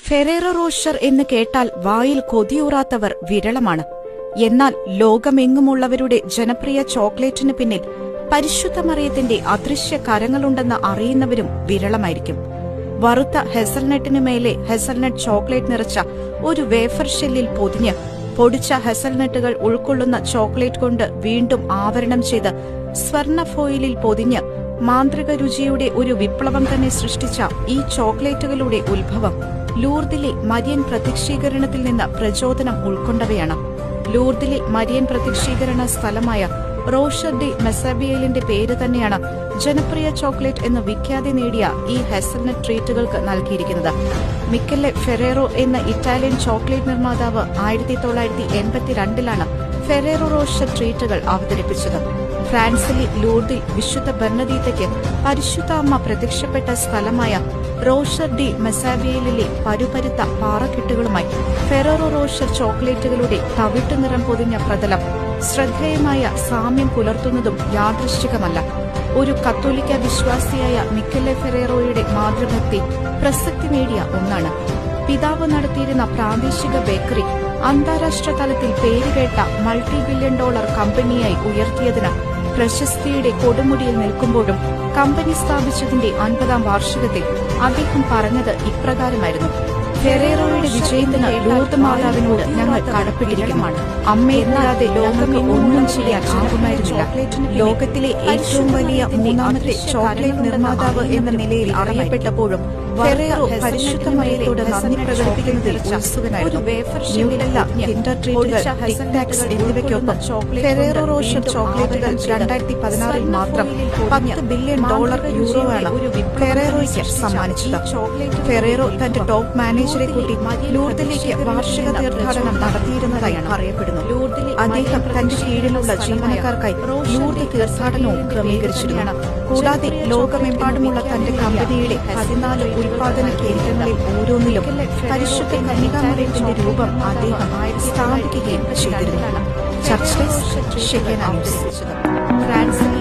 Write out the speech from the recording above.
Ferrero Rocher എന്ന് കേട്ടാൽ വായിൽ കൊതിയൂറാത്തവർ വിരളമാണ്. എന്നാൽ ലോകമെങ്ങുമുള്ളവരുടെ ജനപ്രിയ ചോക്ലേറ്റിന് പിന്നിൽ പരിശുദ്ധ മറിയത്തിന്റെ അദൃശ്യ കരങ്ങളുണ്ടെന്ന് അറിയുന്നവരും വിരളമായിരിക്കും. വറുത്ത ഹെസൽനട്ടിനു മേലെ ഹെസൽനട്ട് ചോക്ലേറ്റ് നിറച്ച ഒരു വേഫർ ഷെല്ലിൽ പൊതിഞ്ഞ് പൊടിച്ച ഹെസൽനട്ടുകൾ ഉൾക്കൊള്ളുന്ന ചോക്ലേറ്റ് കൊണ്ട് വീണ്ടും ആവരണം ചെയ്ത് സ്വർണ്ണ ഫോയിലിൽ പൊതിഞ്ഞ് മാന്ത്രിക രുചിയുടെ ഒരു വിപ്ലവം തന്നെ സൃഷ്ടിച്ച ഈ ചോക്ലേറ്റുകളുടെ ഉത്ഭവം ലൂർദിലെ മരിയൻ പ്രത്യക്ഷീകരണത്തിൽ നിന്ന് പ്രചോദനം ഉൾക്കൊണ്ടവയാണ്. ലൂർദിലെ മരിയൻ പ്രത്യക്ഷീകരണ സ്ഥലമായ റോഷർ ഡി മെസാബിയലിന്റെ പേര് തന്നെയാണ് ജനപ്രിയ ചോക്ലേറ്റ് എന്ന് വിഖ്യാതി നേടിയ ഈ ഹെസൽനട്ട് ട്രീറ്റുകൾക്ക് നൽകിയിരിക്കുന്നത്. മിക്കലെ ഫെറേറോ എന്ന ഇറ്റാലിയൻ ചോക്ലേറ്റ് നിർമ്മാതാവ് 1982 ഫെറേറോ റോഷർ ട്രീറ്റുകൾ അവതരിപ്പിച്ചത്. ഫ്രാൻസിലെ ലൂർദിൽ വിശുദ്ധ ബർണദീത്തയ്ക്ക് പരിശുദ്ധ അമ്മ പ്രത്യക്ഷപ്പെട്ട സ്ഥലമായ റോഷർ ഡി മെസാബിയലിലെ പരുപരുത്ത പാറക്കെട്ടുകളുമായി ഫെറേറോ റോഷർ ചോക്ലേറ്റുകളുടെ തവിട്ടു നിറം പൊതിഞ്ഞ പ്രതലം ശ്രദ്ധേയമായ സാമ്യം പുലർത്തുന്നതും യാദൃശ്ചികമല്ല. ഒരു കത്തോലിക്ക വിശ്വാസിയായ മിക്കലെ ഫെറേറോയുടെ മാതൃഭക്തി പ്രസക്തി നേടിയ ഒന്നാണ്. പിതാവ് നടത്തിയിരുന്ന പ്രാദേശിക ബേക്കറി അന്താരാഷ്ട്ര തലത്തിൽ പേരുകേട്ട മൾട്ടി ബില്യൺ ഡോളർ കമ്പനിയായി ഉയർത്തിയതിന് പ്രശസ്തിയുടെ കൊടുമുടിയിൽ നിൽക്കുമ്പോഴും കമ്പനി സ്ഥാപിച്ചതിന്റെ 50ാം വാർഷികത്തിൽ അദ്ദേഹം പറഞ്ഞത് ഇപ്രകാരമായിരുന്നു: ഫെറേറോയുടെ വിജയത്തിന് ലൂർദ് മാതാവിനോട് ഞങ്ങൾ കടപ്പെട്ടിരിക്കുന്നതാണ്. അമ്മയെന്നല്ലാതെ ലോകമേ ഒന്നും ചെയ്യാൻ ആകുമായിരുന്നില്ല. ലോകത്തിലെ ഏറ്റവും വലിയ മൂന്നാമത്തെ ചോക്ലേറ്റ് നിർമ്മാതാവ് എന്ന നിലയിൽ അറിയപ്പെട്ടപ്പോഴും ഫെറേറോ പരിശുദ്ധ മറിയത്തോട് നന്ദി പ്രകടിപ്പിക്കുന്നതിൽ ഉത്സുകനായിരുന്നു. ന്യൂട്ടെല്ല, കിൻഡർ ട്രീറ്റുകൾ, ടിക് ടാക്സ് എന്നിവയ്ക്കൊപ്പം ഫെറേറോ റോഷർ ചോക്ലേറ്റുകൾ 2016 മാത്രം $10 ബില്യൺ ആണ് ഫെറേറോയ്ക്ക് സമ്മാനിച്ചത്. ഫെറേറോ തന്റെ ടോപ്പ് മാനേജറെ കൂട്ടി ലൂർദിലേക്ക് വാർഷിക തീർത്ഥാടനം നടത്തിയിരുന്നതായാണ് അറിയപ്പെടുന്നു. അദ്ദേഹം തന്റെ കീഴിലുള്ള ജീവനക്കാർക്കായി ലൂർദ് തീർത്ഥാടനവും ക്രമീകരിച്ചിരുന്നു. കൂടാതെ ലോകമെമ്പാടുമുള്ള തന്റെ കമ്പനിയുടെ 14 ഉൽപാദന കേന്ദ്രങ്ങളിൽ ഓരോന്നിലും പരിശുദ്ധ കന്യകാമറിയത്തിന്റെ രൂപം അദ്ദേഹം സ്ഥാപിക്കുകയും ചെയ്തിരുന്നു. ചർച്ച് ഫ്രാൻസിലെ